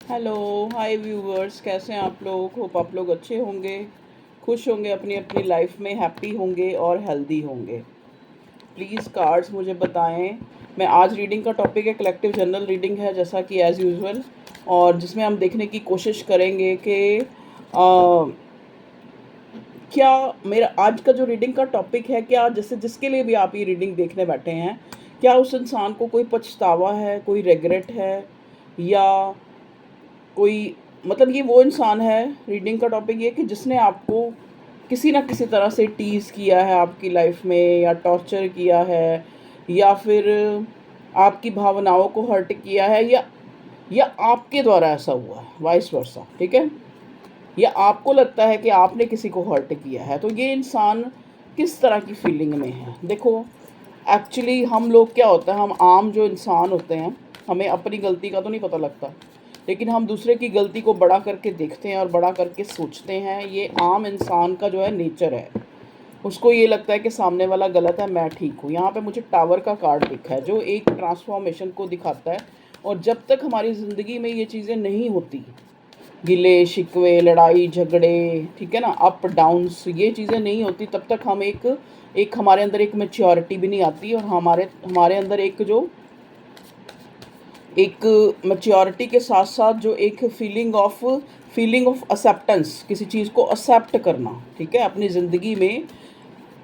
Hello, हाय viewers, कैसे हैं आप लोग? होप आप लोग अच्छे होंगे, खुश होंगे, अपनी अपनी लाइफ में हैप्पी होंगे और हेल्दी होंगे। प्लीज़ कार्ड्स मुझे बताएं। मैं आज रीडिंग का टॉपिक है कलेक्टिव जनरल रीडिंग है, जैसा कि एज़ यूजुअल, और जिसमें हम देखने की कोशिश करेंगे कि क्या मेरा आज का जो रीडिंग का टॉपिक है, क्या जैसे जिसके लिए भी आप ये रीडिंग देखने बैठे हैं, क्या उस इंसान को कोई पछतावा है, कोई रिग्रेट है, या कोई, मतलब ये वो इंसान है। रीडिंग का टॉपिक ये कि जिसने आपको किसी ना किसी तरह से टीज़ किया है आपकी लाइफ में, या टॉर्चर किया है, या फिर आपकी भावनाओं को हर्ट किया है, या आपके द्वारा ऐसा हुआ है, वाइस वर्सा, ठीक है। या आपको लगता है कि आपने किसी को हर्ट किया है, तो ये इंसान किस तरह की फीलिंग में है। देखो, एक्चुअली हम लोग क्या होता है, हम आम जो इंसान होते हैं, हमें अपनी गलती का तो नहीं पता लगता, लेकिन हम दूसरे की गलती को बड़ा करके देखते हैं और बड़ा करके सोचते हैं। ये आम इंसान का जो है नेचर है। उसको ये लगता है कि सामने वाला गलत है, मैं ठीक हूँ। यहाँ पे मुझे टावर का कार्ड दिखा है, जो एक ट्रांसफॉर्मेशन को दिखाता है। और जब तक हमारी ज़िंदगी में ये चीज़ें नहीं होती, गिले शिकवे, लड़ाई झगड़े, ठीक है ना, अप डाउन्स, ये चीज़ें नहीं होती, तब तक हम एक एक हमारे अंदर एक मैच्योरिटी भी नहीं आती, और हमारे हमारे अंदर एक मैच्योरिटी के साथ साथ जो एक फीलिंग ऑफ एक्सेप्टेंस, किसी चीज़ को एक्सेप्ट करना, ठीक है, अपनी ज़िंदगी में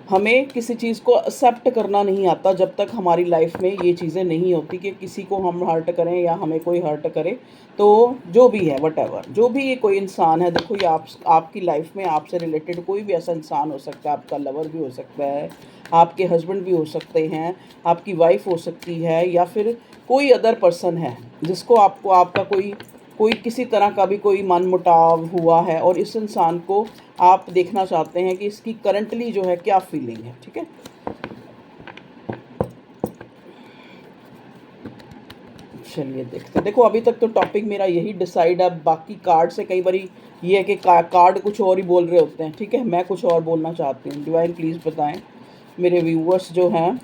हमें किसी चीज़ को एक्सेप्ट करना नहीं आता जब तक हमारी लाइफ में ये चीज़ें नहीं होती कि किसी को हम हर्ट करें या हमें कोई हर्ट करे। तो जो भी है, वटेवर, जो भी ये कोई इंसान है, देखो, ये आपकी लाइफ में आपसे रिलेटेड कोई भी ऐसा इंसान हो सकता है। आपका लवर भी हो सकता है, आपके हस्बैंड भी हो सकते हैं, आपकी वाइफ हो सकती है, या फिर कोई अदर पर्सन है जिसको आपको आपका कोई कोई किसी तरह का भी कोई मनमुटाव हुआ है, और इस इंसान को आप देखना चाहते हैं कि इसकी करंटली जो है क्या फीलिंग है, ठीक है। चलिए देखते हैं। देखो, अभी तक तो टॉपिक मेरा यही डिसाइड है। बाकी कार्ड से कई बारी ये है कि कार्ड कुछ और ही बोल रहे होते हैं, ठीक है, मैं कुछ और बोलना चाहती हूँ। डिवाइन प्लीज़ बताएं, मेरे व्यूअर्स जो हैं,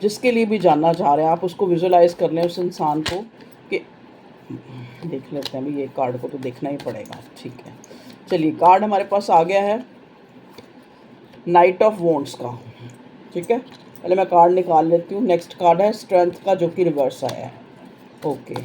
जिसके लिए भी जानना चाह रहे हैं, आप उसको विजुलाइज कर लें, उस इंसान को, कि देख लेते हैं। अभी ये कार्ड को तो देखना ही पड़ेगा, ठीक है। चलिए, कार्ड हमारे पास आ गया है नाइट ऑफ वॉन्ड्स का, ठीक है। पहले मैं कार्ड निकाल लेती हूँ। नेक्स्ट कार्ड है स्ट्रेंथ का, जो कि रिवर्स आया है। ओके,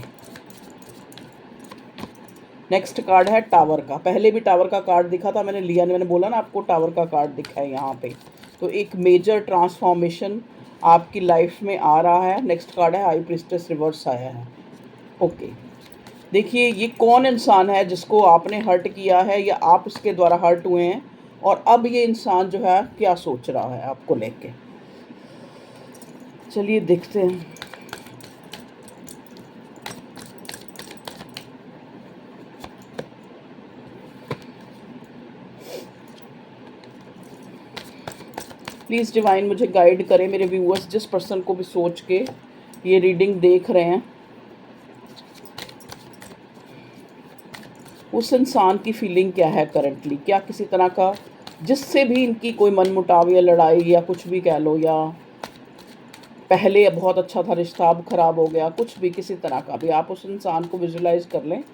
नेक्स्ट कार्ड है टावर का। पहले भी टावर का कार्ड दिखा था, मैंने लिया नहीं, मैंने बोला ना आपको, टावर का कार्ड दिखा है यहाँ पे। तो एक मेजर ट्रांसफॉर्मेशन आपकी लाइफ में आ रहा है। नेक्स्ट कार्ड है हाई प्रिस्टेस, रिवर्स आया है। ओके, देखिए, ये कौन इंसान है जिसको आपने हर्ट किया है, या आप इसके द्वारा हर्ट हुए हैं, और अब ये इंसान जो है क्या सोच रहा है आपको लेके। चलिए देखते हैं। प्लीज़ डिवाइन मुझे गाइड करें, मेरे व्यूअर्स जिस पर्सन को भी सोच के ये रीडिंग देख रहे हैं, उस इंसान की फीलिंग क्या है करंटली। क्या किसी तरह का, जिससे भी इनकी कोई मनमुटाव या लड़ाई या कुछ भी कह लो, या पहले बहुत अच्छा था रिश्ता अब ख़राब हो गया, कुछ भी, किसी तरह का भी, आप उस इंसान को विजुलाइज कर लें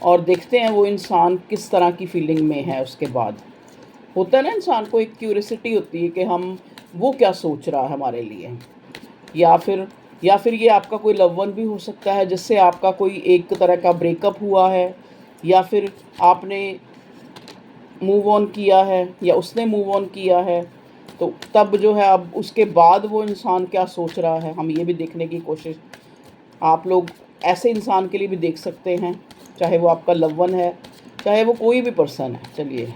और देखते हैं वो इंसान किस तरह की फीलिंग में है। उसके बाद होता है ना, इंसान को एक क्यूरियोसिटी होती है कि हम, वो क्या सोच रहा है हमारे लिए। या फिर या फिर ये आपका कोई लव वन भी हो सकता है, जिससे आपका कोई एक तरह का ब्रेकअप हुआ है, या फिर आपने मूव ऑन किया है, या उसने मूव ऑन किया है। तो तब जो है, अब उसके बाद वो इंसान क्या सोच रहा है, हम ये भी देखने की कोशिश, आप लोग ऐसे इंसान के लिए भी देख सकते हैं, चाहे वो आपका लव वन है, चाहे वो कोई भी पर्सन है। चलिए,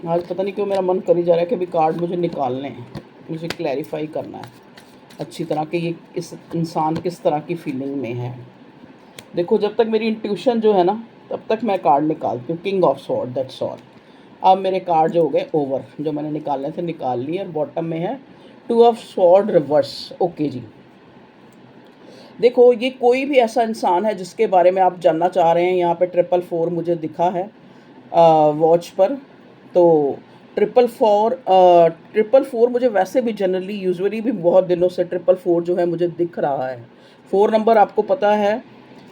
आज पता नहीं क्यों मेरा मन कर ही जा रहा है कि अभी कार्ड मुझे निकालने हैं, मुझे क्लैरिफाई करना है अच्छी तरह कि ये इस इंसान किस तरह की फीलिंग में है। देखो, जब तक मेरी इंट्यूशन जो है ना, तब तक मैं कार्ड निकालती हूँ। King of sword, that's all. अब मेरे कार्ड जो हो गए ओवर, जो मैंने निकालने थे निकाल लिए, और बॉटम में है two of sword reversed. Okay जी, देखो, ये कोई भी ऐसा इंसान है जिसके बारे में आप जानना चाह रहे हैं। यहाँ पे 444 मुझे दिखा है वॉच पर। तो 444 मुझे वैसे भी जनरली, यूजुअली भी बहुत दिनों से 444 जो है मुझे दिख रहा है। 4 नंबर आपको पता है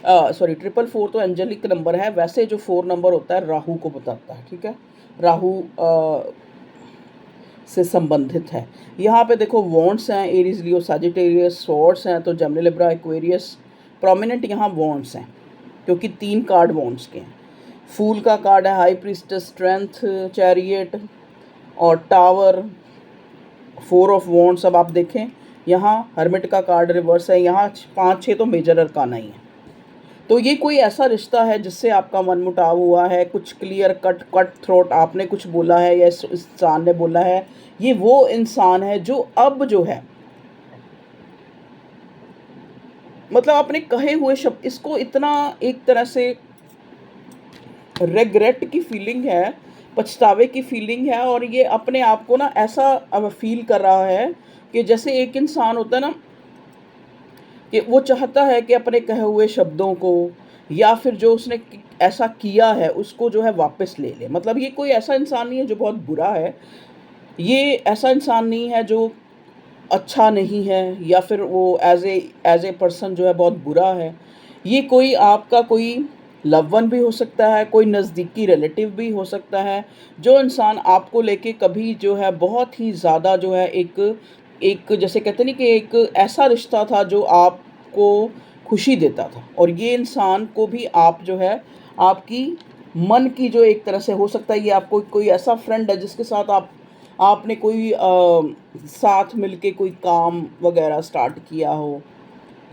सॉरी, 444 तो एंजेलिक नंबर है, वैसे जो 4 नंबर होता है राहु को बताता है, ठीक है। राहु से संबंधित है। यहाँ पे देखो वॉन्ड्स हैं, एरीज, लियो, सजिटेरियस, स्वॉर्ड्स हैं, तो जेमिनी, लिब्रा, एक्वेरियस, प्रोमिनेंट यहाँ वॉन्ड्स हैं क्योंकि 3 कार्ड वॉन्ड्स के हैं। फूल का कार्ड है हाई प्रीस्टेस, स्ट्रेंथ, चैरियट और टावर, 4 ऑफ वॉन्ड्स। अब आप देखें यहाँ हर्मिट का कार्ड रिवर्स है, यहाँ 5-6 तो मेजर अरकाना ही है। तो ये कोई ऐसा रिश्ता है जिससे आपका मनमुटाव हुआ है, कुछ क्लियर कट थ्रोट आपने कुछ बोला है या इस इंसान ने बोला है। ये वो इंसान है जो अब जो है, मतलब अपने कहे हुए शब्द, इसको इतना एक तरह से रेग्रेट की फीलिंग है, पछतावे की फीलिंग है, और ये अपने आप को ना ऐसा अब फील कर रहा है कि जैसे एक इंसान होता है ना कि वो चाहता है कि अपने कहे हुए शब्दों को या फिर जो उसने ऐसा किया है उसको जो है वापस ले ले। मतलब ये कोई ऐसा इंसान नहीं है जो बहुत बुरा है, ये ऐसा इंसान नहीं है जो अच्छा नहीं है या फिर वो एज ए पर्सन जो है बहुत बुरा है। ये कोई आपका कोई लव वन भी हो सकता है, कोई नज़दीकी रिलेटिव भी हो सकता है, जो इंसान आपको लेके कभी जो है बहुत ही ज़्यादा जो है एक एक जैसे कहते नहीं कि एक ऐसा रिश्ता था जो आपको खुशी देता था, और ये इंसान को भी आप जो है आपकी मन की जो एक तरह से हो सकता है, ये आपको कोई ऐसा फ्रेंड है जिसके साथ आपने कोई साथ मिलके कोई काम वगैरह स्टार्ट किया हो,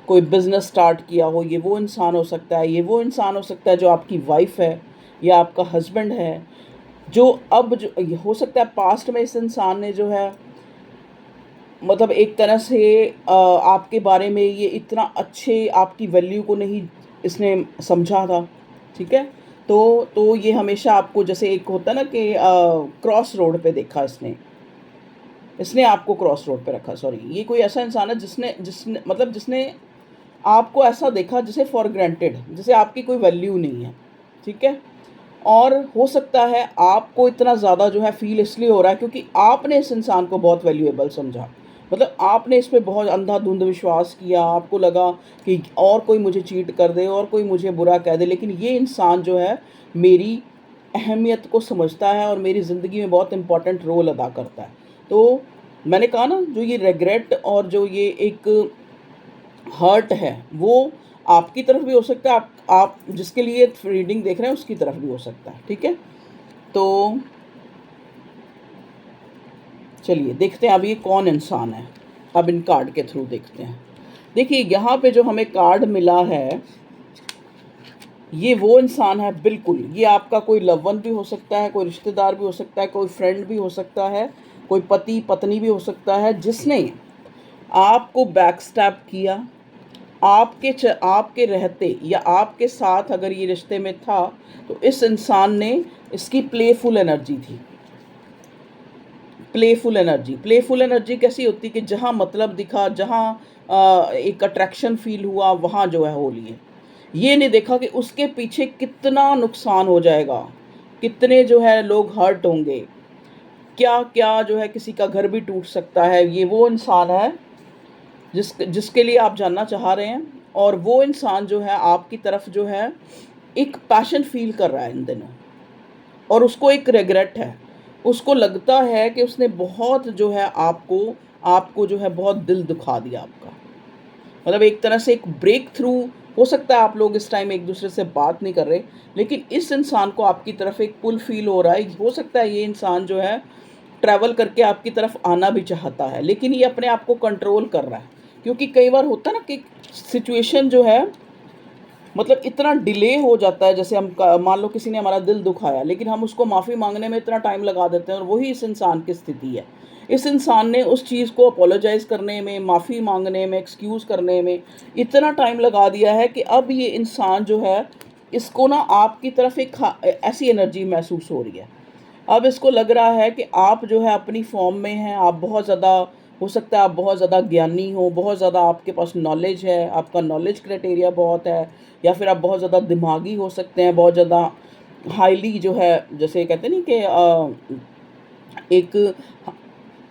कोई बिज़नेस स्टार्ट किया हो। ये वो इंसान हो सकता है, ये वो इंसान हो सकता है जो आपकी वाइफ है या आपका हस्बैंड है, जो अब जो ये हो सकता है पास्ट में इस इंसान ने जो है मतलब एक तरह से आपके बारे में ये इतना अच्छे आपकी वैल्यू को नहीं इसने समझा था, ठीक है। तो ये हमेशा आपको जैसे एक होता है ना कि क्रॉस रोड पे देखा इसने इसने आपको क्रॉस रोड पे रखा। सॉरी, ये कोई ऐसा इंसान है जिसने जिसने मतलब जिसने आपको ऐसा देखा जैसे फॉर ग्रांटेड, जैसे आपकी कोई वैल्यू नहीं है, ठीक है। और हो सकता है आपको इतना ज़्यादा जो है फील इसलिए हो रहा है क्योंकि आपने इस इंसान को बहुत वैल्यूएबल समझा, मतलब आपने इस पे बहुत अंधाधुंध विश्वास किया, आपको लगा कि और कोई मुझे चीट कर दे और कोई मुझे बुरा कह दे, लेकिन ये इंसान जो है मेरी अहमियत को समझता है और मेरी ज़िंदगी में बहुत इम्पोर्टेंट रोल अदा करता है। तो मैंने कहा ना, जो ये रेग्रेट और जो ये एक हर्ट है वो आपकी तरफ भी हो सकता है, आप जिसके लिए रीडिंग देख रहे हैं उसकी तरफ भी हो सकता है, ठीक है। तो चलिए देखते हैं अब ये कौन इंसान है, अब इन कार्ड के थ्रू देखते हैं। देखिए यहाँ पे जो हमें कार्ड मिला है ये वो इंसान है, बिल्कुल ये आपका कोई लव वन भी हो सकता है, कोई रिश्तेदार भी हो सकता है, कोई फ्रेंड भी हो सकता है, कोई पति पत्नी भी हो सकता है जिसने आपको बैकस्टैप किया, आपके रहते या आपके साथ अगर ये रिश्ते में था तो इस इंसान ने, इसकी प्लेफुल एनर्जी थी। प्लेफुल एनर्जी कैसी होती कि जहाँ मतलब दिखा, जहाँ एक अट्रैक्शन फील हुआ वहाँ जो है हो लिए। ये नहीं देखा कि उसके पीछे कितना नुकसान हो जाएगा, कितने जो है लोग हर्ट होंगे, क्या क्या जो है किसी का घर भी टूट सकता है। ये वो इंसान है जिसके लिए आप जानना चाह रहे हैं, और वो इंसान जो है आपकी तरफ जो है एक पैशन फील कर रहा है इन दिनों, और उसको एक रिग्रेट है, उसको लगता है कि उसने बहुत जो है आपको जो है बहुत दिल दुखा दिया आपका। मतलब एक तरह से एक ब्रेक थ्रू हो सकता है, आप लोग इस टाइम एक दूसरे से बात नहीं कर रहे, लेकिन इस इंसान को आपकी तरफ एक पुल फील हो रहा है। हो सकता है ये इंसान जो है ट्रैवल करके आपकी तरफ आना भी चाहता है, लेकिन ये अपने आप को कंट्रोल कर रहा है, क्योंकि कई बार होता है ना कि सिचुएशन जो है मतलब इतना डिले हो जाता है। जैसे हम मान लो किसी ने हमारा दिल दुखाया, लेकिन हम उसको माफ़ी मांगने में इतना टाइम लगा देते हैं, और वही इस इंसान की स्थिति है। इस इंसान ने उस चीज़ को अपोलोजाइज़ करने में, माफ़ी मांगने में, एक्सक्यूज़ करने में इतना टाइम लगा दिया है कि अब ये इंसान जो है इसको ना आपकी तरफ एक ऐसी एनर्जी महसूस हो रही है। अब इसको लग रहा है कि आप जो है अपनी फॉर्म में हैं, आप बहुत ज़्यादा, हो सकता है आप बहुत ज़्यादा ज्ञानी हो, बहुत ज़्यादा आपके पास नॉलेज है, आपका नॉलेज क्राइटेरिया बहुत है, या फिर आप बहुत ज़्यादा दिमागी हो सकते हैं, बहुत ज़्यादा हाईली जो है जैसे कहते हैं नहीं कि एक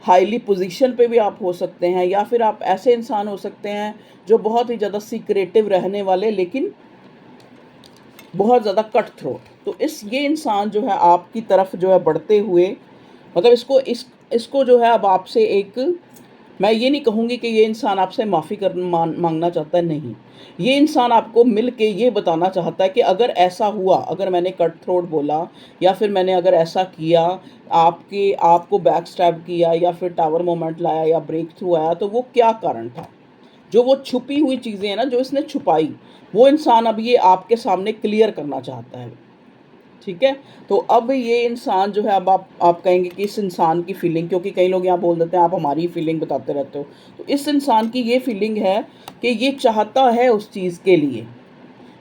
हाईली पोजीशन पे भी आप हो सकते हैं, या फिर आप ऐसे इंसान हो सकते हैं जो बहुत ही ज़्यादा सीक्रेटिव रहने वाले, लेकिन बहुत ज़्यादा कट थ्रोट। तो ये इंसान जो है आपकी तरफ जो है बढ़ते हुए, मतलब इसको जो है अब आपसे एक, मैं ये नहीं कहूँगी कि ये इंसान आपसे माफ़ी मांगना चाहता है, नहीं। ये इंसान आपको मिल के ये बताना चाहता है कि अगर ऐसा हुआ, अगर मैंने कट थ्रोट बोला या फिर मैंने अगर ऐसा किया, आपको बैक स्टैब किया या फिर टावर मोमेंट लाया या ब्रेक थ्रू आया, तो वो क्या कारण था। जो वो छुपी हुई चीज़ें हैं ना, जो इसने छुपाई, वो इंसान अब ये आपके सामने क्लियर करना चाहता है। ठीक है। तो अब ये इंसान जो है, अब आप कहेंगे कि इस इंसान की फीलिंग, क्योंकि कई लोग यहाँ बोल देते हैं आप हमारी फीलिंग बताते रहते हो, तो इस इंसान की ये फीलिंग है कि ये चाहता है उस चीज़ के लिए।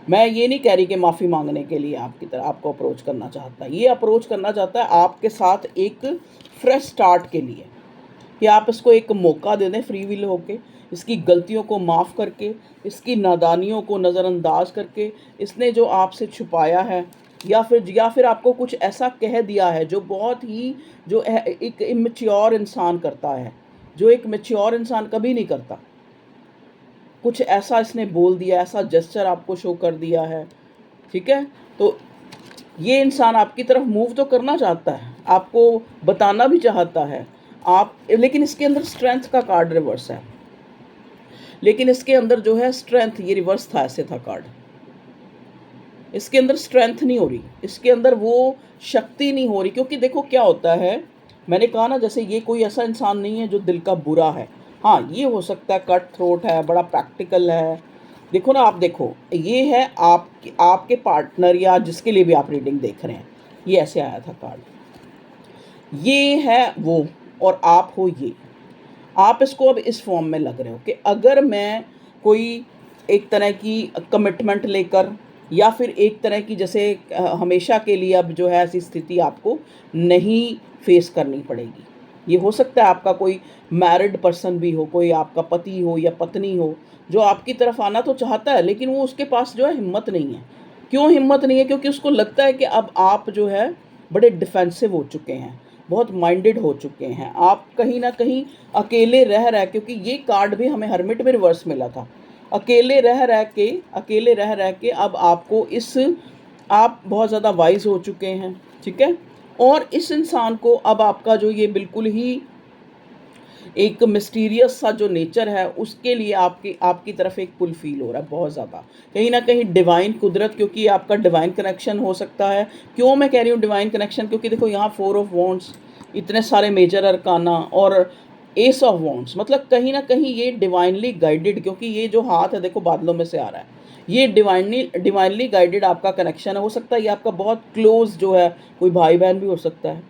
मैं ये नहीं कह रही कि माफ़ी मांगने के लिए आपकी तरह आपको अप्रोच करना चाहता है, ये अप्रोच करना चाहता है आपके साथ एक फ्रेश स्टार्ट के लिए, कि आप इसको एक मौका दे दें फ्री विल होके, इसकी गलतियों को माफ़ करके, इसकी नादानियों को नज़रअंदाज करके, इसने जो आपसे छुपाया है या फिर आपको कुछ ऐसा कह दिया है जो बहुत ही, जो एक इमेच्योर इंसान करता है, जो एक मैच्योर इंसान कभी नहीं करता। कुछ ऐसा इसने बोल दिया, ऐसा जेस्चर आपको शो कर दिया है। ठीक है। तो ये इंसान आपकी तरफ मूव तो करना चाहता है, आपको बताना भी चाहता है आप, लेकिन इसके अंदर स्ट्रेंथ का कार्ड रिवर्स है। लेकिन इसके अंदर जो है स्ट्रेंथ, ये रिवर्स था, ऐसे था कार्ड, इसके अंदर स्ट्रेंथ नहीं हो रही, इसके अंदर वो शक्ति नहीं हो रही। क्योंकि देखो क्या होता है, मैंने कहा ना, जैसे ये कोई ऐसा इंसान नहीं है जो दिल का बुरा है। हाँ, ये हो सकता है कट थ्रोट है, बड़ा प्रैक्टिकल है। देखो ना, आप देखो, ये है आपके पार्टनर या जिसके लिए भी आप रीडिंग देख रहे हैं, ये ऐसे आया था कार्ड, ये है वो, और आप हो ये। आप इसको अब इस फॉर्म में लग रहे हो कि अगर मैं कोई एक तरह की कमिटमेंट लेकर, या फिर एक तरह की जैसे हमेशा के लिए अब जो है ऐसी स्थिति आपको नहीं फेस करनी पड़ेगी। ये हो सकता है आपका कोई मैरिड पर्सन भी हो, कोई आपका पति हो या पत्नी हो, जो आपकी तरफ आना तो चाहता है, लेकिन वो उसके पास जो है हिम्मत नहीं है। क्यों हिम्मत नहीं है? क्योंकि उसको लगता है कि अब आप जो है बड़े डिफेंसिव हो चुके हैं, बहुत माइंडेड हो चुके हैं, आप कहीं ना कहीं अकेले रह रहे, क्योंकि ये कार्ड भी हमें हर्मिट में रिवर्स मिला था। अकेले रह रह के अब आपको आप बहुत ज़्यादा वाइज हो चुके हैं। ठीक है। और इस इंसान को अब आपका जो ये बिल्कुल ही एक मिस्टीरियस सा जो नेचर है, उसके लिए आपकी तरफ एक पुल फील हो रहा है बहुत ज़्यादा, कहीं ना कहीं डिवाइन कुदरत, क्योंकि आपका डिवाइन कनेक्शन हो सकता है। क्यों मैं कह रही हूँ डिवाइन कनेक्शन? क्योंकि देखो यहाँ 4 ऑफ वॉन्ड्स, इतने सारे मेजर अरकाना और एस ऑफ वॉन्ड्स, मतलब कहीं ना कहीं ये डिवाइनली गाइडेड, क्योंकि ये जो हाथ है देखो बादलों में से आ रहा है, ये डिवाइनली गाइडेड आपका कनेक्शन है। हो सकता है ये आपका बहुत क्लोज जो है कोई भाई बहन भी हो सकता है।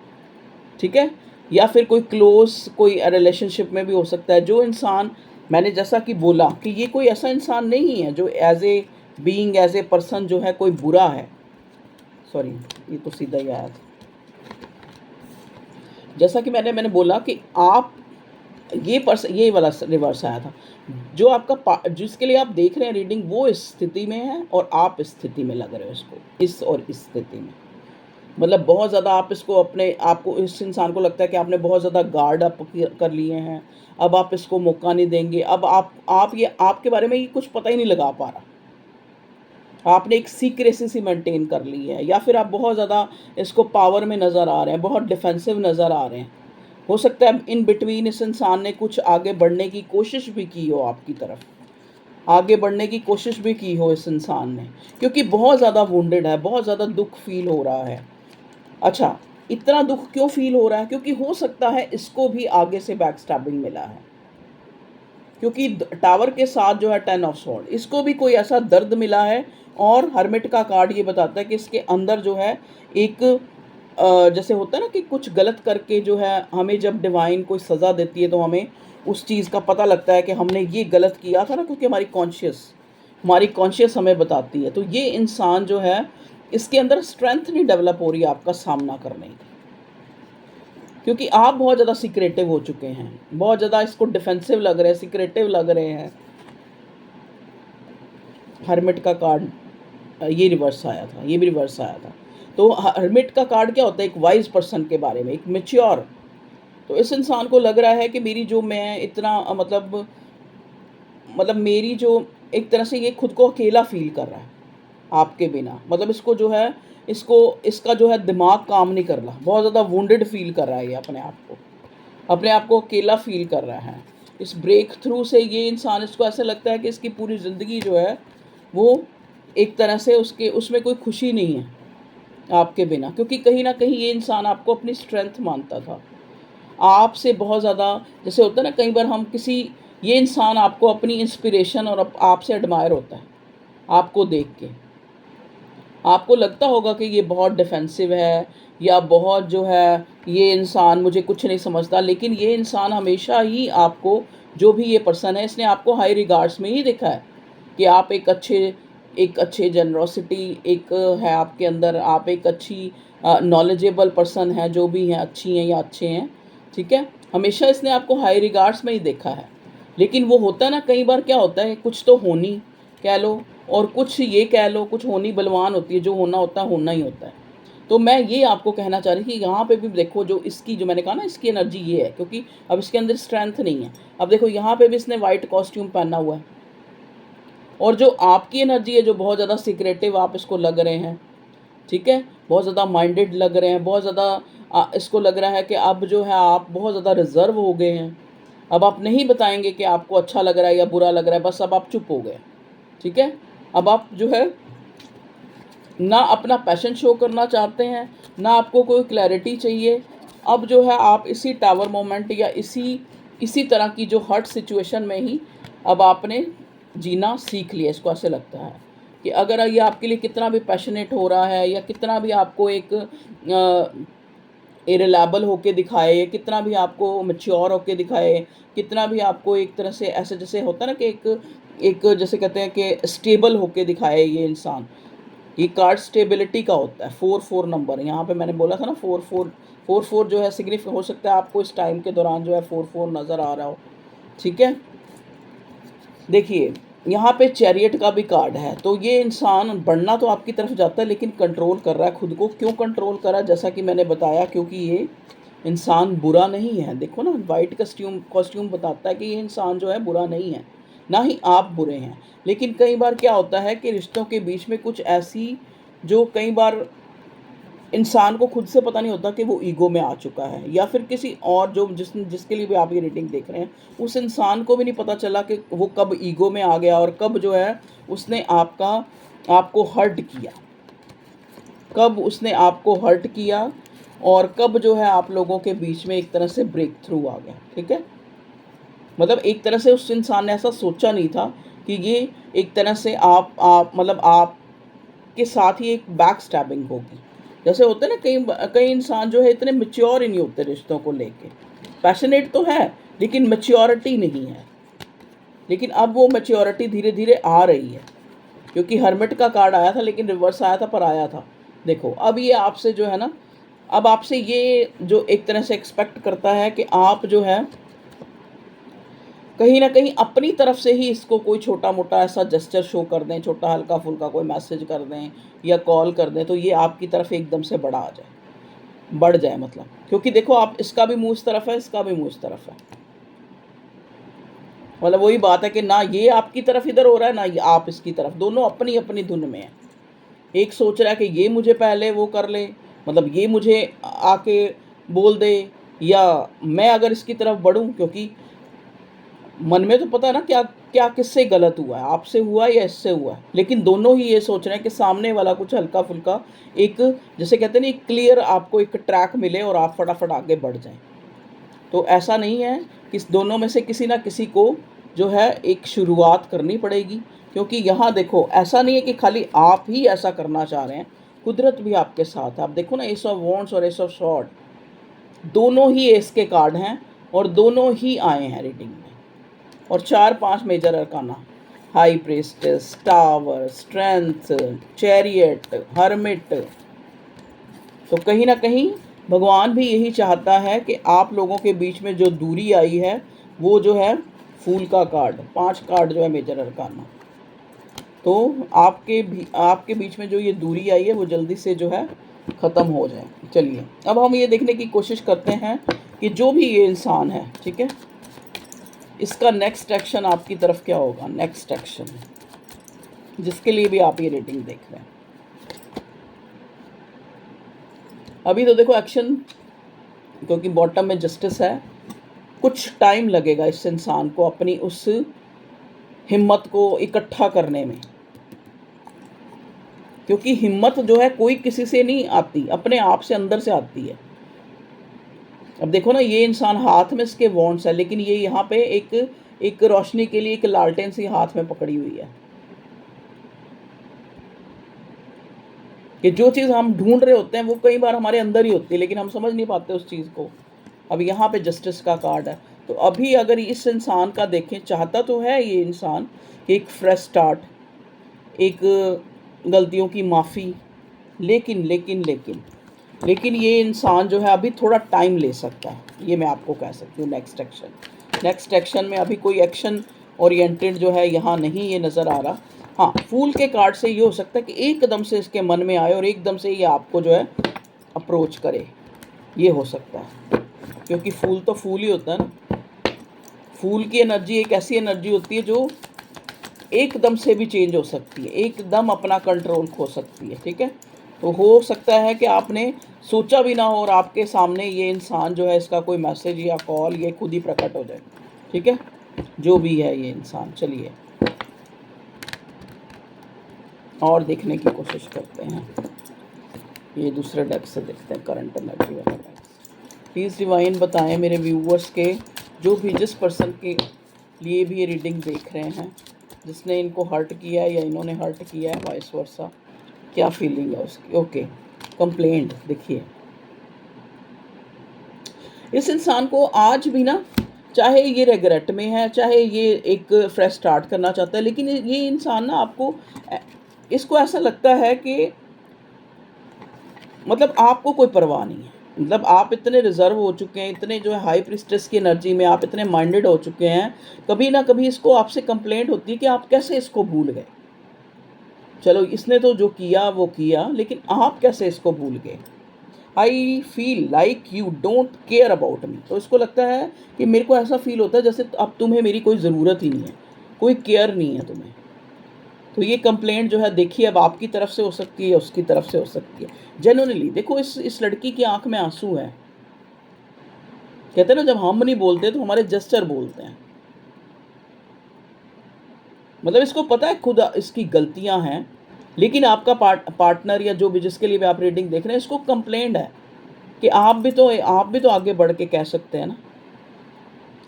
ठीक है। या फिर कोई क्लोज कोई रिलेशनशिप में भी हो सकता है। जो इंसान, मैंने जैसा कि बोला कि ये कोई ऐसा इंसान नहीं है जो as a being, as a person जो है कोई बुरा है। सॉरी, ये तो सीधा ही आया था। जैसा कि मैंने बोला कि आप ये वाला रिवर्स आया था, जो आपका जिसके लिए आप देख रहे हैं रीडिंग, वो इस स्थिति में है और आप इस स्थिति में लग रहे हो इसको, इस स्थिति में, मतलब बहुत ज़्यादा आप इसको आपको इस इंसान को लगता है कि आपने बहुत ज़्यादा गार्ड अप कर लिए हैं, अब आप इसको मौका नहीं देंगे। अब आप ये आपके बारे में ये कुछ पता ही नहीं लगा पा रहा, आपने एक सीक्रेसी सी मेंटेन कर ली है, या फिर आप बहुत ज़्यादा इसको पावर में नज़र आ रहे हैं, बहुत डिफेंसिव नज़र आ रहे हैं। हो सकता है इन बिटवीन इस इंसान ने कुछ आगे बढ़ने की कोशिश भी की हो, आपकी तरफ आगे बढ़ने की कोशिश भी की हो इस इंसान ने, क्योंकि बहुत ज़्यादा वुंडेड है, बहुत ज़्यादा दुख फील हो रहा है। अच्छा, इतना दुख क्यों फील हो रहा है? क्योंकि हो सकता है इसको भी आगे से बैक स्टैबिंग मिला है, क्योंकि टावर के साथ जो है 10 ऑफ स्वॉर्ड, इसको भी कोई ऐसा दर्द मिला है। और हर्मिट का कार्ड ये बताता है कि इसके अंदर जो है एक जैसे होता है ना कि कुछ गलत करके जो है, हमें जब डिवाइन कोई सज़ा देती है तो हमें उस चीज़ का पता लगता है कि हमने ये गलत किया था ना, क्योंकि हमारी कॉन्शियस हमें बताती है। तो ये इंसान जो है, इसके अंदर स्ट्रेंथ नहीं डेवलप हो रही है आपका सामना करने की, क्योंकि आप बहुत ज़्यादा सीक्रेटिव हो चुके हैं, बहुत ज़्यादा इसको डिफेंसिव लग रहे हैं, सीक्रेटिव लग रहे हैं। हर्मिट का कार्ड ये रिवर्स आया था, ये भी रिवर्स आया था। तो हर्मिट का कार्ड क्या होता है? एक वाइज पर्सन के बारे में, एक मेच्योर। तो इस इंसान को लग रहा है कि मेरी जो मैं इतना मतलब मेरी जो एक तरह से ये खुद को अकेला फील कर रहा है, आपके बिना। मतलब इसको जो है, इसका जो है दिमाग काम नहीं कर रहा, बहुत ज़्यादा वुंडेड फील कर रहा है ये अपने आप को अकेला फील कर रहा है। इस ब्रेक थ्रू से ये इंसान, इसको ऐसा लगता है कि इसकी पूरी ज़िंदगी जो है वो एक तरह से उसमें कोई खुशी नहीं है आपके बिना, क्योंकि कहीं ना कहीं ये इंसान आपको अपनी स्ट्रेंथ मानता था, आपसे बहुत ज़्यादा। जैसे होता है ना, कई बार हम किसी, ये इंसान आपको अपनी इंस्पिरेशन और आपसे एडमायर होता है, आपको देख के आपको लगता होगा कि ये बहुत डिफेंसिव है या बहुत जो है, ये इंसान मुझे कुछ नहीं समझता, लेकिन ये इंसान हमेशा ही आपको, जो भी ये पर्सन है, इसने आपको हाई रिगार्ड्स में ही देखा है कि आप एक अच्छे जनरोसिटी एक है आपके अंदर, आप एक अच्छी नॉलेजेबल पर्सन है, जो भी हैं अच्छी हैं या अच्छे हैं, ठीक है। हमेशा इसने आपको हाई रिगार्ड्स में ही देखा है। लेकिन वो होता है ना, कई बार क्या होता है, कुछ तो होनी कह लो और कुछ ये कह लो, कुछ होनी बलवान होती है, जो होना होता है होना ही होता है। तो मैं ये आपको कहना चाह रही थी, यहाँ पे भी देखो, जो इसकी, जो मैंने कहा ना, इसकी एनर्जी ये है, क्योंकि अब इसके अंदर स्ट्रेंथ नहीं है। अब देखो यहाँ पे भी इसने वाइट कॉस्ट्यूम पहना हुआ है, और जो आपकी एनर्जी है, जो बहुत ज़्यादा सीक्रेटिव आप इसको लग रहे हैं, ठीक है, बहुत ज़्यादा माइंडेड लग रहे हैं, बहुत ज़्यादा इसको लग रहा है कि अब जो है आप बहुत ज़्यादा रिजर्व हो गए हैं। अब आप नहीं बताएंगे कि आपको अच्छा लग रहा है या बुरा लग रहा है, बस अब आप चुप हो गए, ठीक है। अब आप जो है ना अपना पैशन शो करना चाहते हैं, ना आपको कोई क्लैरिटी चाहिए। अब जो है आप इसी टावर मोमेंट या इसी तरह की जो हर्ट सिचुएशन में ही अब आपने जीना सीख लिया। इसको ऐसे लगता है कि अगर ये आपके लिए कितना भी पैशनेट हो रहा है, या कितना भी आपको एक इरिलेबल होके दिखाए, कितना भी आपको मैच्योर होके दिखाए, कितना भी आपको एक तरह से ऐसे, जैसे होता है ना कि एक जैसे कहते हैं कि स्टेबल होके दिखाए ये इंसान, ये कार्ड स्टेबिलिटी का होता है। 4-4 नंबर, यहाँ पे मैंने बोला था ना 4-4 जो है सिग्निफिकेंट हो सकता है आपको इस टाइम के दौरान जो है 4-4 नज़र आ रहा हो, ठीक है। देखिए यहाँ पे चैरियट का भी कार्ड है, तो ये इंसान बढ़ना तो आपकी तरफ जाता है, लेकिन कंट्रोल कर रहा है खुद को। क्यों कंट्रोल कर रहा है? जैसा कि मैंने बताया, क्योंकि ये इंसान बुरा नहीं है। देखो ना, वाइट कॉस्ट्यूम बताता है कि ये इंसान जो है बुरा नहीं है, ना ही आप बुरे हैं। लेकिन कई बार क्या होता है कि रिश्तों के बीच में कुछ ऐसी, जो कई बार इंसान को खुद से पता नहीं होता कि वो ईगो में आ चुका है, या फिर किसी और जो जिसके लिए भी आप ये रीडिंग देख रहे हैं, उस इंसान को भी नहीं पता चला कि वो कब ईगो में आ गया और कब जो है उसने आपको हर्ट किया, कब उसने आपको हर्ट किया, और कब जो है आप लोगों के बीच में एक तरह से ब्रेक थ्रू आ गया, ठीक है। मतलब एक तरह से उस इंसान ने ऐसा सोचा नहीं था कि ये एक तरह से आप मतलब आपके साथ ही एक बैक स्टैबिंग होगी। जैसे होते हैं ना, कई इंसान जो है इतने मैच्योर ही नहीं होते रिश्तों को लेके, पैशनेट तो है लेकिन मैच्योरिटी नहीं है। लेकिन अब वो मैच्योरिटी धीरे धीरे आ रही है, क्योंकि हर्मिट का कार्ड आया था लेकिन रिवर्स आया था, पर आया था। देखो अब ये आपसे जो है ना, अब आपसे ये जो एक तरह से एक्सपेक्ट करता है कि आप जो है कहीं ना कहीं अपनी तरफ से ही इसको कोई छोटा मोटा ऐसा जेस्चर शो कर दें, छोटा हल्का फुल्का कोई मैसेज कर दें या कॉल कर दें, तो ये आपकी तरफ एकदम से बढ़ जाए मतलब। क्योंकि देखो, आप, इसका भी मुंह इस तरफ है, इसका भी मुंह इस तरफ है। मतलब वही बात है कि ना ये आपकी तरफ इधर हो रहा है, ना ये आप इसकी तरफ, दोनों अपनी अपनी धुन में है। एक सोच रहा है कि ये मुझे पहले वो कर ले, मतलब ये मुझे आके बोल दे, या मैं अगर इसकी तरफ बढ़ूं, क्योंकि मन में तो पता है ना क्या क्या किससे गलत हुआ है, आपसे हुआ है या इससे हुआ है। लेकिन दोनों ही ये सोच रहे हैं कि सामने वाला कुछ हल्का फुल्का एक, जैसे कहते हैं ना, एक क्लियर आपको एक ट्रैक मिले और आप फटाफट आगे बढ़ जाएं। तो ऐसा नहीं है कि दोनों में से किसी ना किसी को जो है एक शुरुआत करनी पड़ेगी। क्योंकि यहाँ देखो, ऐसा नहीं है कि खाली आप ही ऐसा करना चाह रहे हैं, कुदरत भी आपके साथ है। आप देखो ना, एस ऑफ वॉन्ड्स और एस ऑफ स्वॉर्ड, दोनों ही एस के कार्ड हैं और दोनों ही आए हैं रीडिंग में। और 4-5 major arcana, high priestess, tower, strength, chariot, hermit. तो कहीं ना कहीं भगवान भी यही चाहता है कि आप लोगों के बीच में जो दूरी आई है, वो जो है फूल का कार्ड, 5 कार्ड जो है मेजर अरकाना, तो आपके बीच में जो ये दूरी आई है वो जल्दी से जो है ख़त्म हो जाए। चलिए अब हम ये देखने की कोशिश करते हैं कि जो भी ये इंसान है, ठीक है, इसका नेक्स्ट एक्शन आपकी तरफ क्या होगा। नेक्स्ट एक्शन, जिसके लिए भी आप ये रीडिंग देख रहे हैं। अभी तो देखो एक्शन, क्योंकि बॉटम में जस्टिस है, कुछ टाइम लगेगा इस इंसान को अपनी उस हिम्मत को इकट्ठा करने में, क्योंकि हिम्मत जो है कोई किसी से नहीं आती, अपने आप से अंदर से आती है। अब देखो ना, ये इंसान हाथ में इसके वॉन्ड्स है, लेकिन ये यहाँ पे एक रोशनी के लिए एक लालटेन सी हाथ में पकड़ी हुई है कि जो चीज़ हम ढूंढ रहे होते हैं वो कई बार हमारे अंदर ही होती है, लेकिन हम समझ नहीं पाते उस चीज़ को। अब यहाँ पे जस्टिस का कार्ड है, तो अभी अगर इस इंसान का देखें, चाहता तो है ये इंसान कि एक फ्रेश स्टार्ट, एक गलतियों की माफ़ी, लेकिन लेकिन लेकिन लेकिन ये इंसान जो है अभी थोड़ा टाइम ले सकता है, ये मैं आपको कह सकती हूँ। नेक्स्ट एक्शन में अभी कोई एक्शन ओरिएंटेड जो है यहाँ नहीं ये नज़र आ रहा। हाँ, फूल के कार्ड से ये हो सकता है कि एकदम से इसके मन में आए और एकदम से ये आपको जो है अप्रोच करे, ये हो सकता है, क्योंकि फूल तो फूल ही होता है ना। फूल की एनर्जी एक ऐसी एनर्जी होती है जो एकदम से भी चेंज हो सकती है, एकदम अपना कंट्रोल खो सकती है, ठीक है। तो हो सकता है कि आपने सोचा भी ना हो और आपके सामने ये इंसान जो है, इसका कोई मैसेज या कॉल ये खुद ही प्रकट हो जाए, ठीक है, जो भी है ये इंसान। चलिए और देखने की कोशिश करते हैं, ये दूसरे डेक से देखते हैं करंट एनर्जी वाला डेक। प्लीज़ डिवाइन बताएं मेरे व्यूवर्स के, जो भी जिस पर्सन के लिए भी ये रीडिंग देख रहे हैं, जिसने इनको हर्ट किया है या इन्होंने हर्ट किया है, वाइस वर्सा, क्या फीलिंग है उसकी। Okay, complaint. देखिए इस इंसान को आज भी ना, चाहे ये रेगरेट में है, चाहे ये एक फ्रेश स्टार्ट करना चाहता है, लेकिन ये इंसान ना आपको, इसको ऐसा लगता है कि मतलब आपको कोई परवाह नहीं है, मतलब आप इतने रिजर्व हो चुके हैं, इतने जो है हाई प्रिस्टेस की एनर्जी में आप इतने माइंडेड हो चुके हैं, कभी ना कभी इसको आपसे कंप्लेंट होती है कि आप कैसे इसको भूल गए। चलो इसने तो जो किया वो किया, लेकिन आप कैसे इसको भूल गए। I feel like you don't care about me. तो इसको लगता है कि मेरे को ऐसा फील होता है जैसे अब तुम्हें मेरी कोई ज़रूरत ही नहीं है, कोई केयर नहीं है तुम्हें। तो ये कंप्लेंट जो है, देखिए अब आपकी तरफ से हो सकती है, उसकी तरफ से हो सकती है। जेन्युइनली देखो, इस लड़की की आंख में आंसू है। कहते हैं ना, जब हम नहीं बोलते तो हमारे जेस्चर बोलते हैं। मतलब इसको पता है खुद इसकी गलतियां हैं, लेकिन आपका पार्टनर या जो भी जिसके लिए भी आप रीडिंग देख रहे हैं, इसको कंप्लेंट है कि आप भी तो आगे बढ़ के कह सकते हैं ना।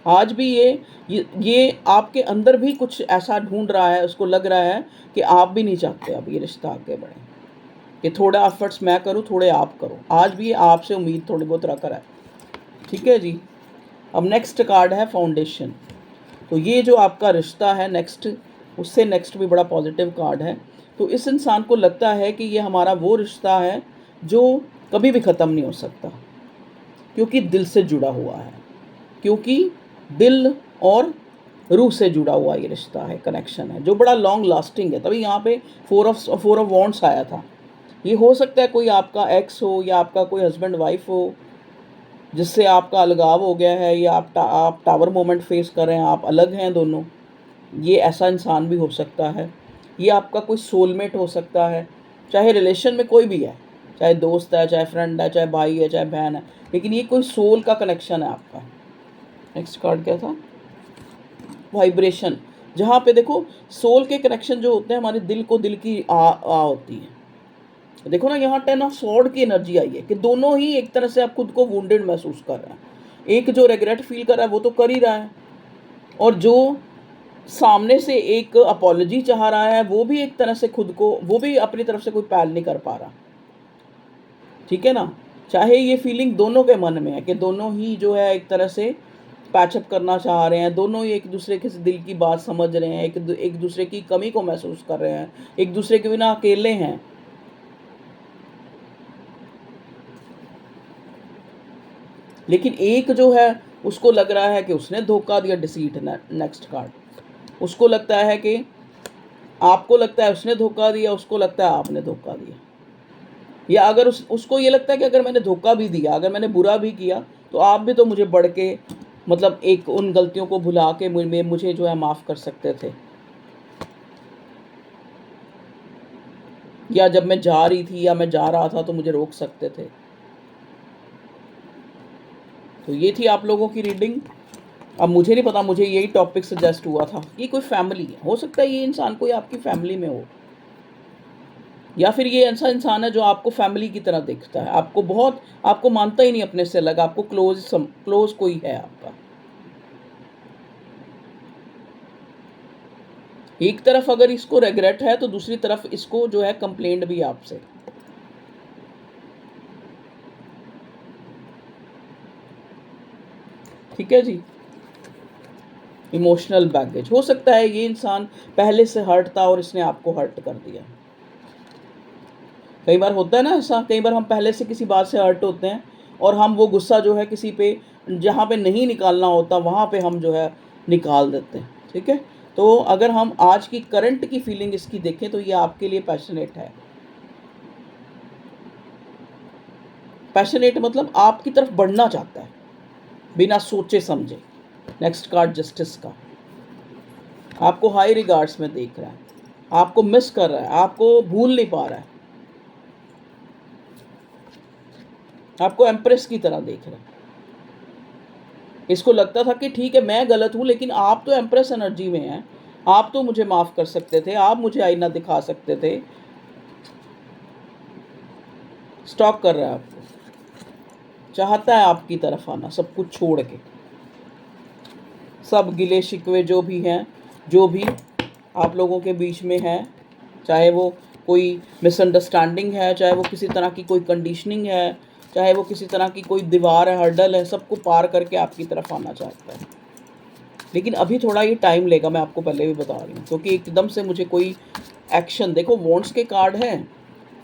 आज भी ये आपके अंदर भी कुछ ऐसा ढूंढ रहा है, उसको लग रहा है कि आप भी नहीं चाहते अब ये रिश्ता आगे बढ़े, कि थोड़ा एफर्ट्स मैं करूं, थोड़े आप करो। आज भी ये आपसे उम्मीद थोड़ी बहुत रख रहा है, ठीक है जी। अब नेक्स्ट कार्ड है फाउंडेशन। तो ये जो आपका रिश्ता है नेक्स्ट, उससे नेक्स्ट भी बड़ा पॉजिटिव कार्ड है। तो इस इंसान को लगता है कि ये हमारा वो रिश्ता है जो कभी भी ख़त्म नहीं हो सकता, क्योंकि दिल से जुड़ा हुआ है, क्योंकि दिल और रूह से जुड़ा हुआ ये रिश्ता है, कनेक्शन है जो बड़ा लॉन्ग लास्टिंग है। तभी यहाँ पे फोर ऑफ वॉन्ड्स आया था। ये हो सकता है कोई आपका एक्स हो या आपका कोई हस्बैंड वाइफ हो, जिससे आपका अलगाव हो गया है, या आप टावर मोमेंट फेस कर रहे हैं, आप अलग हैं दोनों। ये ऐसा इंसान भी हो सकता है। ये आपका कोई सोलमेट हो सकता है, चाहे रिलेशन में कोई भी है, चाहे दोस्त है, चाहे फ्रेंड है, चाहे भाई है, चाहे बहन है, लेकिन ये कोई सोल का कनेक्शन है आपका। नेक्स्ट कार्ड क्या था? वाइब्रेशन। जहाँ पे देखो सोल के कनेक्शन जो होते हैं, हमारे दिल को दिल की आ होती है। देखो ना, यहाँ 10 ऑफ स्वॉर्ड की एनर्जी आई है कि दोनों ही एक तरह से आप खुद को वुंडेड महसूस कर रहे हैं। एक जो रिग्रेट फील कर रहा है वो तो कर ही रहा है, और जो सामने से एक अपॉलॉजी चाह रहा है वो भी एक तरह से खुद को, वो भी अपनी तरफ से कोई पहल नहीं कर पा रहा, ठीक है ना। चाहे ये फीलिंग दोनों के मन में है कि दोनों ही जो है एक तरह से पैचअप करना चाह रहे हैं, दोनों ही एक दूसरे के दिल की बात समझ रहे हैं, एक दूसरे की कमी को महसूस कर रहे हैं, एक दूसरे के बिना अकेले हैं। लेकिन एक जो है उसको लग रहा है कि उसने धोखा दिया, डिसीट। नेक्स्ट कार्ड, उसको लगता है कि आपको लगता है उसने धोखा दिया, उसको लगता है आपने धोखा दिया। या अगर उसको ये लगता है कि अगर मैंने धोखा भी दिया, अगर मैंने बुरा भी किया, तो आप भी तो मुझे बढ़ के, मतलब एक उन गलतियों को भुला के मुझे जो है माफ़ कर सकते थे। या जब मैं जा रही थी या मैं जा रहा था तो मुझे रोक सकते थे। तो ये थी आप लोगों की रीडिंग। अब मुझे नहीं पता, मुझे यही टॉपिक सजेस्ट हुआ था कि कोई फैमिली है, हो सकता है ये इंसान कोई आपकी फैमिली में हो, या फिर ये ऐसा इंसान है जो आपको फैमिली की तरह दिखता है, आपको मानता ही नहीं अपने से अलग, आपको क्लोज कोई है आपका। एक तरफ अगर इसको रेग्रेट है तो दूसरी तरफ इसको जो है कंप्लेंट भी आपसे। ठीक है जी। इमोशनल बैगेज, हो सकता है ये इंसान पहले से हर्ट था और इसने आपको हर्ट कर दिया। कई बार होता है ना ऐसा, कई बार हम पहले से किसी बात से हर्ट होते हैं और हम वो गुस्सा जो है किसी पे, जहाँ पे नहीं निकालना होता वहाँ पे हम जो है निकाल देते हैं। ठीक है, तो अगर हम आज की करंट की फीलिंग इसकी देखें तो ये आपके लिए पैशनेट है। पैशनेट मतलब आपकी तरफ बढ़ना चाहता है बिना सोचे समझे। नेक्स्ट कार्ड जस्टिस का, आपको हाई रिगार्ड्स में देख रहा है, आपको मिस कर रहा है, आपको भूल नहीं पा रहा है, आपको एम्प्रेस की तरह देख रहा है। इसको लगता था कि ठीक है मैं गलत हूं, लेकिन आप तो एम्प्रेस एनर्जी में हैं, आप तो मुझे माफ कर सकते थे, आप मुझे आईना दिखा सकते थे। स्टॉक कर रहा है आपको, चाहता है आपकी तरफ आना, सब कुछ छोड़ के, सब गिले शिकवे जो भी हैं, जो भी आप लोगों के बीच में है, चाहे वो कोई मिसअंडरस्टैंडिंग है, चाहे वो किसी तरह की कोई कंडीशनिंग है, चाहे वो किसी तरह की कोई दीवार है, हर्डल है, सबको पार करके आपकी तरफ आना चाहता है। लेकिन अभी थोड़ा ये टाइम लेगा, मैं आपको पहले भी बता रही हूँ, क्योंकि एकदम से मुझे कोई एक्शन, देखो वॉन्ट्स के कार्ड हैं,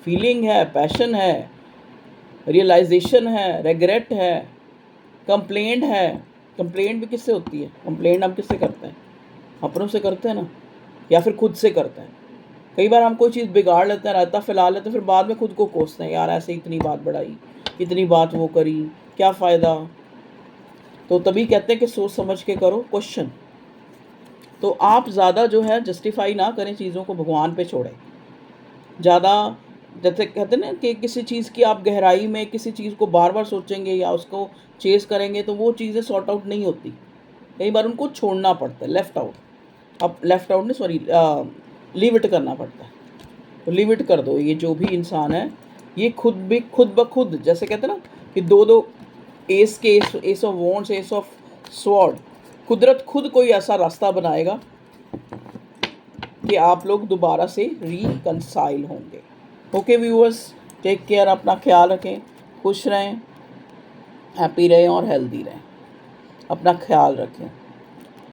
फीलिंग है, पैशन है, रियलाइजेशन है, रेग्रेट है, कंप्लेंट है। कंप्लेंट भी किससे होती है? कंप्लेंट हम किससे करते हैं? अपनों से करते हैं ना, या फिर खुद से करते हैं। कई बार हम कोई चीज़ बिगाड़ लेते हैं, रायता फैला लेते हैं, फिर बाद में खुद को कोसते हैं, यार ऐसे इतनी बात बढ़ाई, इतनी बात वो करी, क्या फ़ायदा। तो तभी कहते हैं कि सोच समझ के करो क्वेश्चन। तो आप ज़्यादा जो है जस्टिफाई ना करें चीज़ों को, भगवान पे छोड़ें। ज़्यादा जैसे कहते हैं ना कि किसी चीज़ की आप गहराई में किसी चीज़ को बार बार सोचेंगे या उसको चेस करेंगे तो वो चीज़ें सॉर्ट आउट नहीं होती। कई बार उनको छोड़ना पड़ता है, लेफ़्ट आउट, अब लेफ़्ट आउट नहीं सॉरी, लीव इट करना पड़ता है। तो लीव इट कर दो। ये जो भी इंसान है ये खुद ब खुद, जैसे कहते हैं ना कि दो दो एस के S of wands, S of sword, कुदरत खुद कोई ऐसा रास्ता बनाएगा कि आप लोग दोबारा से रिकंसाइल होंगे। ओके व्यूअर्स, टेक केयर, अपना ख्याल रखें, खुश रहें, हैप्पी रहें और हेल्दी रहें। अपना ख्याल रखें।